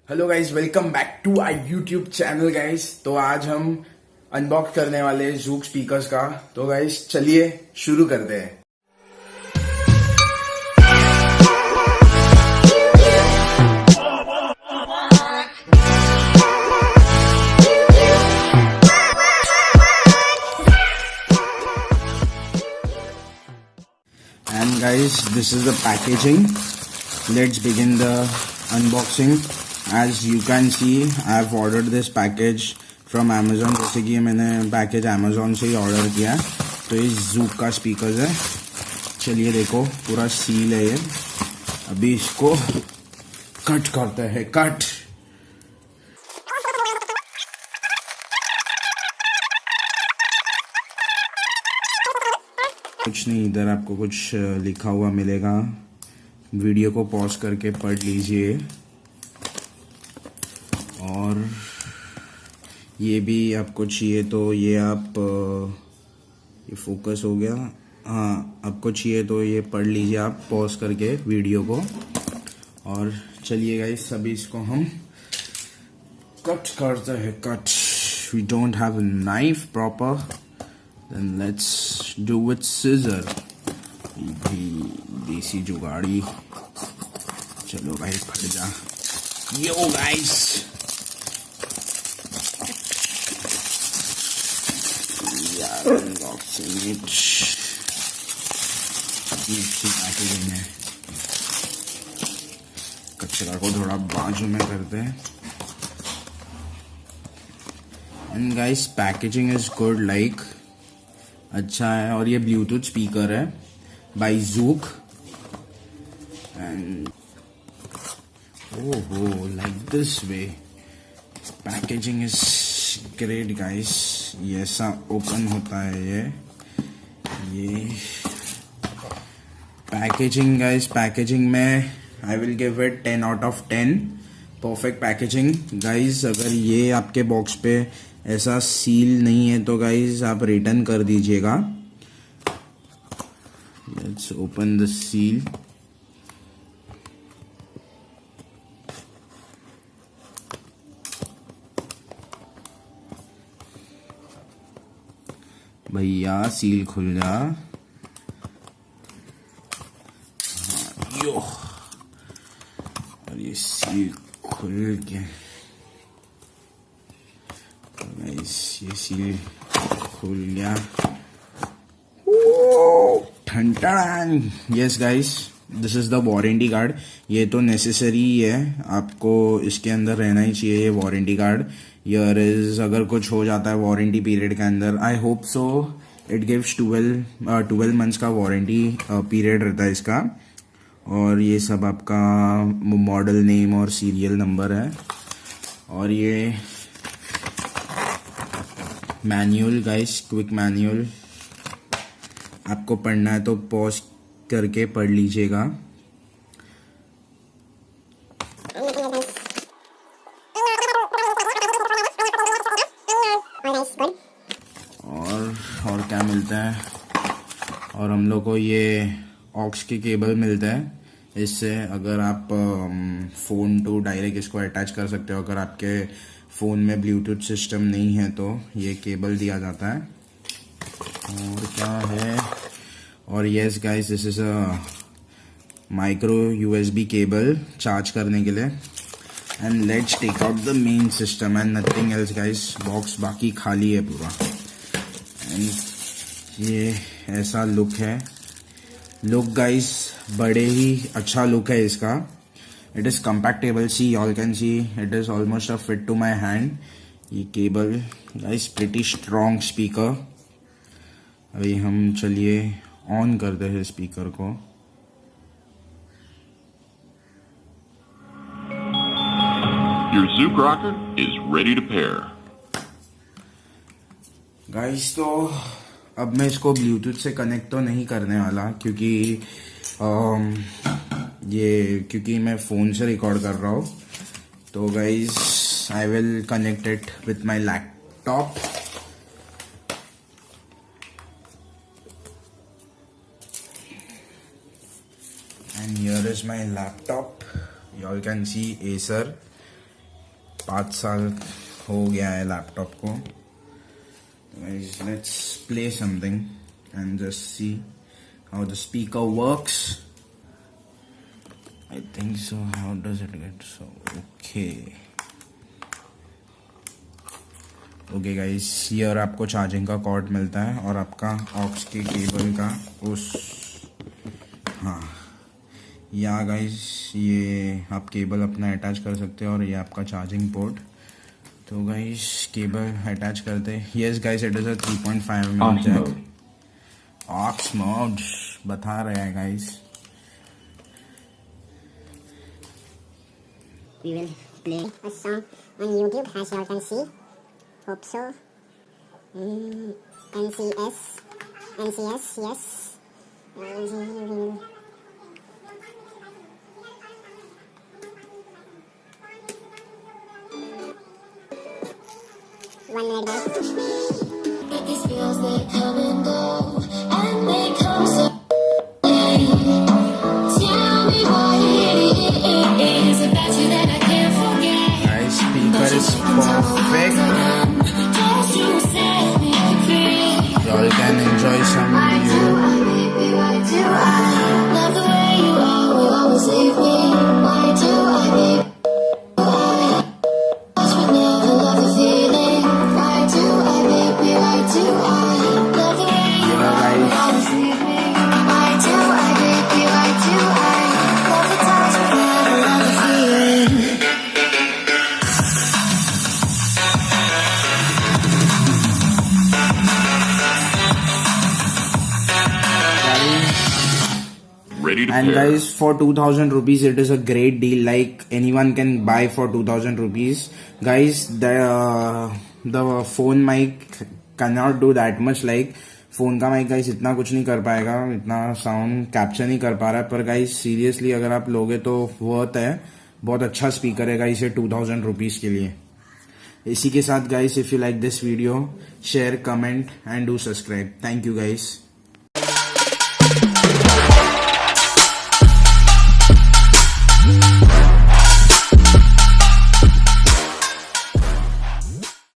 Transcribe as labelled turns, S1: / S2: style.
S1: Hello guys, welcome back to our YouTube channel guys. तो आज हम अनबॉक्स करने वाले हैं जूक स्पीकर्स का। तो गाइज चलिए शुरू करते हैं। And guys, this is the packaging. Let's begin the unboxing. As you can see, I have ordered this package from Amazon. जैसे कि मैंने पैकेज Amazon से ही ऑर्डर किया है। तो ये जूक का स्पीकर्स है। चलिए देखो, पूरा सील है ये। अभी इसको कट करते हैं। कट। कुछ नहीं, इधर आपको कुछ लिखा हुआ मिलेगा। वीडियो को पॉज करके पढ़ लीजिए। और ये भी आपको चाहिए तो ये आप ये फोकस हो गया। हाँ, आपको चाहिए तो ये पढ़ लीजिए आप पॉज करके वीडियो को। और चलिए गाइस, अभी इसको हम कट करते हैं। Cut. We don't have a knife proper, then let's do with scissor। भी देसी जुगाड़ी। चलो भाई, फट जा। यो गाइस, यार अनबॉक्सिंग इट। अच्छी पैकेजिंग है। कचरा को थोड़ा बाजू में करते हैं। And guys, packaging is good, like अच्छा है। और ये ब्लूटूथ स्पीकर है बाय जूक। एंड ओहो, like this way packaging is great guys. ये ऐसा ओपन होता है ये पैकेजिंग गाइस। पैकेजिंग में I will give it 10 out of 10। Perfect packaging guys. अगर ये आपके बॉक्स पे ऐसा सील नहीं है तो गाइज आप रिटर्न कर दीजिएगा। Let's open the seal. भैया सील खुल जा। यो, और ये सील खुल गया। ये सील खुल गया। Yes guys, this is the warranty card. ये तो नेसेसरी ही है, आपको इसके अंदर रहना ही चाहिए ये वारंटी कार्ड। यर इज अगर कुछ हो जाता है वारंटी पीरियड के अंदर, I hope so it gives 12 months का वारंटी पीरियड रहता है इसका। और ये सब आपका मॉडल नेम और सीरियल नंबर है। और ये मैनुअल गाइस, क्विक मैनुअल। आपको पढ़ना है तो पॉज करके पढ़ लीजिएगा। और क्या मिलता है, और हम लोग को ये ऑक्स के केबल मिलता है। इससे अगर आप फ़ोन टू डायरेक्ट इसको अटैच कर सकते हो। अगर आपके फ़ोन में ब्लूटूथ सिस्टम नहीं है तो ये केबल दिया जाता है। और क्या है, और yes guys, this is a micro USB cable charge करने के लिए। And let's take out the main system and nothing else guys. Box बाकी खाली है पूरा। एंड ये ऐसा लुक है। लुक गाइस, बड़े ही अच्छा लुक है इसका। It is compactable. See, y'all can see it is almost a fit to my hand. ये cable guys pretty strong speaker। अभी हम चलिए ऑन करते हैं स्पीकर को।
S2: Your Zoook Rocker is ready to pair.
S1: Guys, तो अब मैं इसको ब्लूटूथ से कनेक्ट तो नहीं करने वाला, क्योंकि क्योंकि मैं फ़ोन से रिकॉर्ड कर रहा हूँ। तो guys, I will connect it with my laptop. And here is my laptop. You all can see Acer 5 साल हो गया है लैपटॉप को. Let's play something and just see how the speaker works. I think so. How does it get so? Okay guys, here आपको charging का cord मिलता है और आपका ऑक्स के केबल का या गाइस ये आप केबल अपना अटैच कर सकते हो और ये आपका चार्जिंग पोर्ट. तो गाइस केबल अटैच करते हैं. Yes guys, it is a 3.5 mm jack. Aux mode बता रहे हैं guys.
S3: We will play a song on YouTube, as you all can see. Hope so. NCS, yes. One minute, guys.
S4: These feels they come and go, and they come so. Tell me what it is about you that I can't forget.
S1: Guys speaker is perfect.
S4: Just you set me free.
S1: You all can enjoy some view.
S4: Baby, why do I love the way you are? Will always leave me. Why do I, baby? I would never love the feeling. Why do I, baby? Why do I love the way you are? Will always leave me. Why do I, baby? Why do I love the touch but never love the feeling?
S2: Ready to
S1: And
S2: pair.
S1: guys, for 2000 rupees, it is a great deal. Like anyone can buy for 2000 rupees. Guys, the phone mic cannot do that much. Like phone का mic guys इतना कुछ नहीं कर पाएगा, इतना sound capture नहीं कर पा रहा है. पर गाइस सीरियसली अगर आप लोगे तो वर्थ है. बहुत अच्छा स्पीकर है गाइस ये 2000 रुपीज के लिए. इसी के साथ guys, if you like this video, share, comment and do subscribe. Thank you guys.